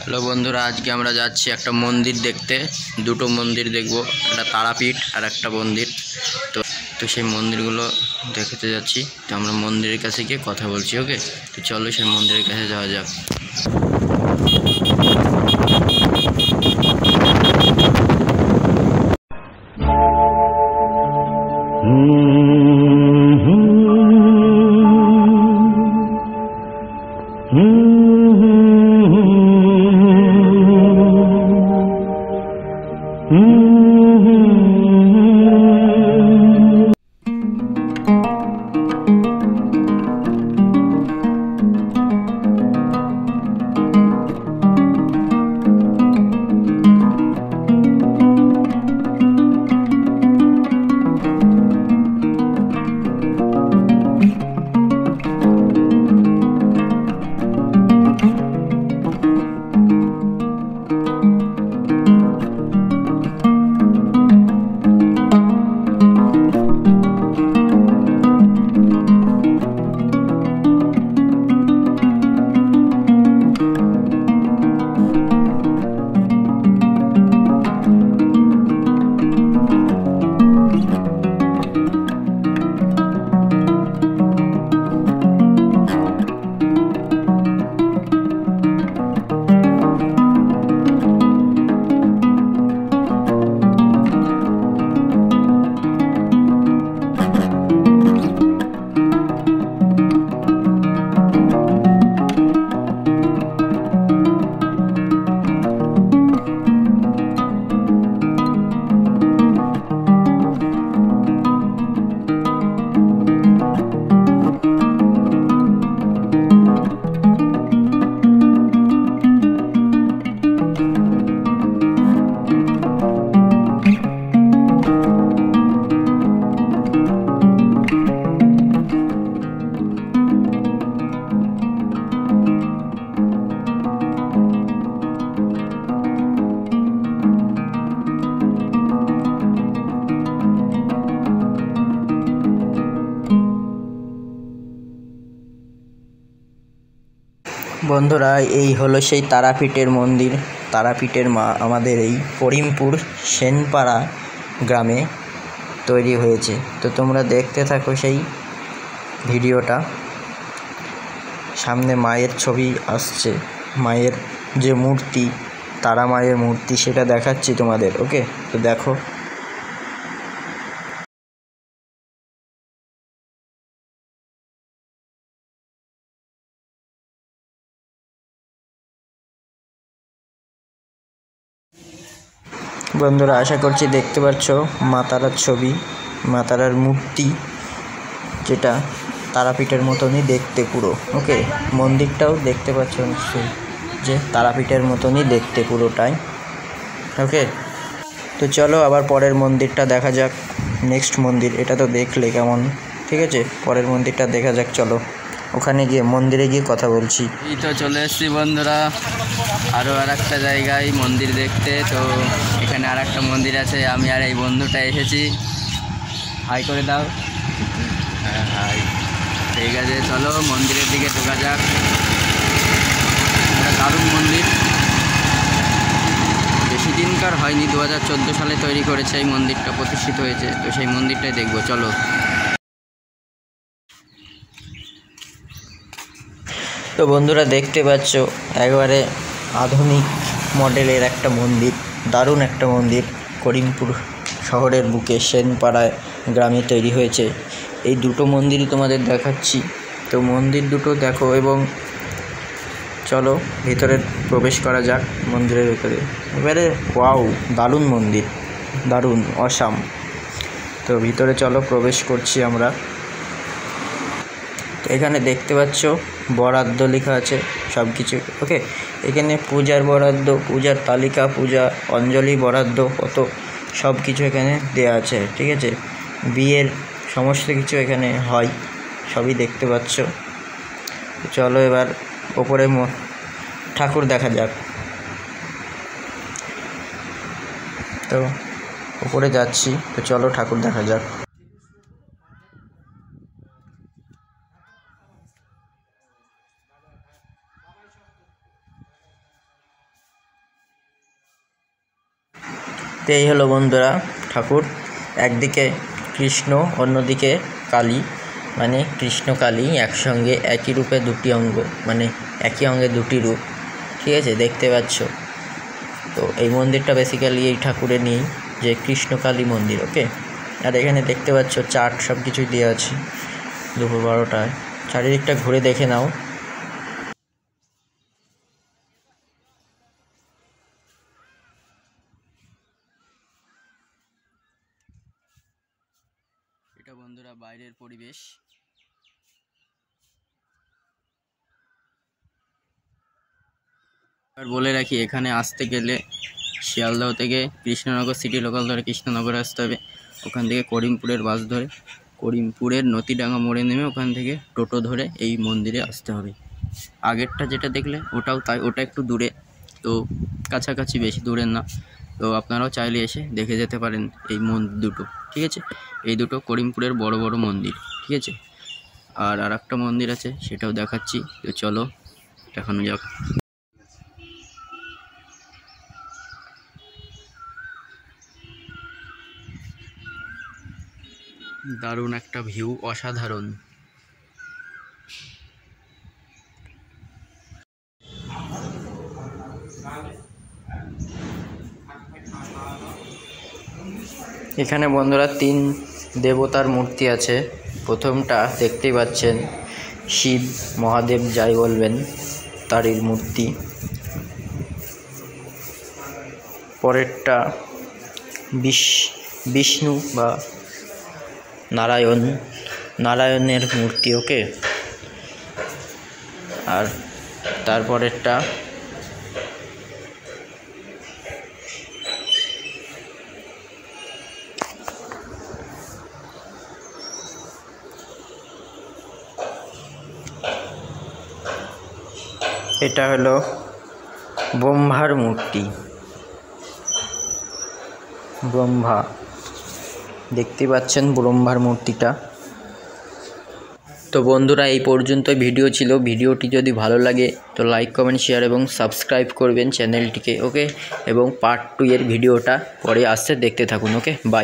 Hello বন্ধুরা, আজকে আমরা যাচ্ছি একটা মন্দির দেখতে। দুটো মন্দির দেখব, একটা তারাপীঠ আর একটা মন্দির। তো তো সেই মন্দিরগুলো দেখতে যাচ্ছি। তো আমরা মন্দিরের কাছে গিয়ে কথা বলছি। ওকে, তো চলো সেই মন্দিরের কাছে যাওয়া যাক। বন্ধুরা, এই হলো সেই তারাপীঠের মন্দির। তারাপীঠের মা আমাদের এই করিমপুর সেনপাড়া গ্রামে তৈরি হয়েছে। তো তোমরা দেখতে থাকো সেই ভিডিওটা। সামনে মায়ের ছবি আসছে, মায়ের যে মূর্তি, তারা মায়ের মূর্তি, সেটা দেখাচ্ছি তোমাদের। ওকে, তো দেখো। বন্ধুরা, আশা করছি দেখতে পাচ্ছ মা তারার ছবি, মা তারার মূর্তি, যেটা তারাপীঠের মতনই দেখতে পুরো। ওকে, মন্দিরটাও দেখতে পাচ্ছ নিশ্চয়ই যে তারাপীঠের মতনই দেখতে পুরোটাই। ওকে, তো চলো আবার পরের মন্দিরটা দেখা যাক। নেক্সট মন্দির এটা তো দেখলে কেমন, ঠিক আছে, পরের মন্দিরটা দেখা যাক। চলো ওখানে গিয়ে মন্দিরে গিয়ে কথা বলছি। এই তো চলে এসেছি বন্ধুরা আরও আর একটা জায়গায় মন্দির দেখতে। তো এখানে আর একটা মন্দির আছে, আমি আর এই বন্ধুটা এসেছি। হাই করে দাও। হ্যাঁ, হাই। ঠিক আছে, চলো মন্দিরের দিকে ঢোকা যাক। এটা দারুণ মন্দির, বেশি দিনকার হয়নি, 2014 সালে তৈরি করেছে এই মন্দিরটা, প্রতিষ্ঠিত হয়েছে। তো সেই মন্দিরটাই দেখবো, চলো। তো বন্ধুরা, দেখতে পাচ্ছ একবারে আধুনিক মডেলের একটা মন্দির, দারুণ একটা মন্দির। করিমপুর শহরের বুকে সেনপাড়ায় গ্রামে তৈরি হয়েছে। এই দুটো মন্দিরই তোমাদের দেখাচ্ছি। তো মন্দির দুটো দেখো এবং চলো ভিতরে প্রবেশ করা যাক মন্দিরের ভিতরে। এবারে ওয়াও, দারুণ মন্দির, দারুণ অসাম। তো ভিতরে চলো প্রবেশ করছি আমরা। তো এখানে দেখতে পাচ্ছ বরাদ্দ লেখা আছে সব কিছু। ওকে, এখানে পূজার বরাদ্দ, পূজার তালিকা, পূজা অঞ্জলি বরাদ্দ, কত সব কিছু এখানে দেয়া আছে, ঠিক আছে। বিয়ের সমস্ত কিছু এখানে হয়, সবই দেখতে পাচ্ছ। চলো এবার ওপরে ঠাকুর দেখা যাক। তো উপরে যাচ্ছি, তো চলো ঠাকুর দেখা যাক। তো এই হলো বন্ধুরা ঠাকুর, একদিকে কৃষ্ণ অন্যদিকে কালী, মানে কৃষ্ণ কালী একসঙ্গে একই রূপে দুটি অঙ্গ, মানে একই অঙ্গে দুটি রূপ, ঠিক আছে, দেখতে পাচ্ছ। তো এই মন্দিরটা বেসিক্যালি এই ঠাকুরের নিয়েই, যে কৃষ্ণ কালী মন্দির। ওকে, আর এখানে দেখতে পাচ্ছ চাট সব কিছুই দেওয়া আছে দুপুর 12টায়। চারিদিকটা ঘুরে দেখে নাও। এটা বন্ধুরা বাইরের পরিবেশ। আর বলে রাখি, এখানে আসতে গেলে শিয়ালদহ থেকে কৃষ্ণনগর সিটি লোকাল ধরে কৃষ্ণনগর আসতে হবে, ওখান থেকে করিমপুরের বাস ধরে করিমপুরের নতিডাঙ্গা মোড়ে নেমে ওখান থেকে টোটো ধরে এই মন্দিরে আসতে হবে। আগেরটা যেটা দেখলে ওটাও তাই, ওটা একটু দূরে, তো কাছাকাছি, বেশি দূরের না। তো আপনারাও চাইলে এসে দেখে যেতে পারেন এই মন্দির দুটো, ঠিক আছে। এই দুটো করিমপুরের বড় বড় মন্দির, ঠিক আছে। আর একটা মন্দির আছে, সেটাও দেখাচ্ছি, তো চলো দেখানো যাক। দারুণ একটা ভিউ, অসাধারণ। এখানে বন্ধুরা 3 দেবতার মূর্তি আছে। প্রথমটা দেখতেই পাচ্ছেন, শিব মহাদেব যাই বলবেন তারই মূর্তি। পরেরটা বিষ্ণু বা নারায়ণের মূর্তি। ওকে, আর তারপরেরটা এটা হলো ব্রহ্মার মূর্তি, ব্রহ্মা, দেখতে পাচ্ছেন ব্রহ্মার মূর্তিটা। তো বন্ধুরা এই পর্যন্ত ভিডিও ছিল। ভিডিওটি যদি ভালো লাগে তো লাইক, কমেন্ট, শেয়ার এবং সাবস্ক্রাইব করবেন চ্যানেলটিকে। ওকে, এবং পার্ট 2 এর ভিডিওটা পরে আসছে, দেখতে থাকুন। ওকে, বাই।